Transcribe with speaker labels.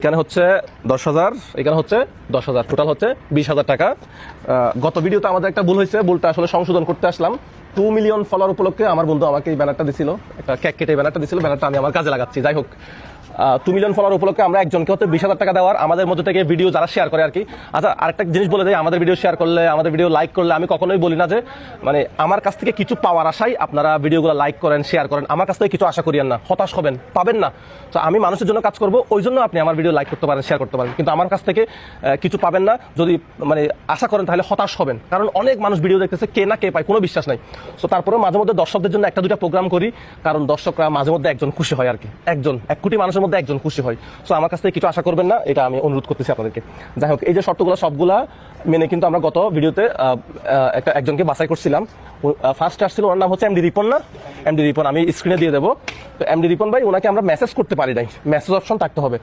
Speaker 1: এখানে হচ্ছে 10,000, এখানে হচ্ছে 10,000, টোটাল হচ্ছে 20,000 টাকা। গত ভিডিওতে আমাদের একটা ভুল হয়েছে, ভুলটা আসলে সংশোধন করতে আসলাম। 2 মিলিয়ন ফলোয়ার উপলক্ষে আমার বন্ধু আমাকে এই ব্যানারটা দিছিল, একটা কেক কেটে ব্যানারটা দিছিল, ব্যানারটা আমি আমার কাজে লাগাচ্ছি। যাই হোক, 2 মিলিয়ন ফলোয়ার উপলক্ষে আমরা একজনকে হচ্ছে 20,000 টাকা দেওয়ার, আমাদের মধ্যে থেকে ভিডিও যারা শেয়ার করে আর কি। আচ্ছা, আরেকটা জিনিস বলে দেয়, আমাদের ভিডিও শেয়ার করলে, আমাদের ভিডিও লাইক করলে আমি কখনোই বলি না যে মানে আমার কাছ থেকে কিছু পাওয়ার আশায় আপনারা ভিডিওগুলো লাইক করেন, শেয়ার করেন। আমার কাছ থেকে কিছু আশা করিয়েন না, হতাশ হবেন, পাবেন না। তো আমি মানুষের জন্য কাজ করব, ওই জন্য আপনি আমার ভিডিও লাইক করতে পারেন, শেয়ার করতে পারেন, কিন্তু আমার কাছ থেকে কিছু পাবেন না। যদি মানে আশা করেন তাহলে হতাশ হবেন, কারণ অনেক মানুষ ভিডিও দেখতেছে, কে না কে পায় কোনো বিশ্বাস নাই। তো তারপরেও মাঝে মধ্যে দর্শকদের জন্য একটা দুটা প্রোগ্রাম করি, কারণ দর্শকরা মাঝে মধ্যে একজন খুশি হয় আর কি, একজন 1 কোটি মানুষের মধ্যে একজন খুশি হয়। সো আমার কাছ থেকে কিছু আশা করবেন না, এটা আমি অনুরোধ করতেছি আপনাদেরকে। যাই হোক, এই যে শর্তগুলো সবগুলা মেনে কিন্তু আমরা গত ভিডিওতে একজনকে বাছাই করছিলাম। ফার্স্ট আসছিল, ওনার নাম হচ্ছে এমডি রিপন। না, এমডি রিপন আমি স্ক্রিনে দিয়ে দেবো। তো এমডি রিপন ভাই, ওনাকে আমরা মেসেজ করতে পারি নাই, মেসেজ অপশন থাকতে হবে।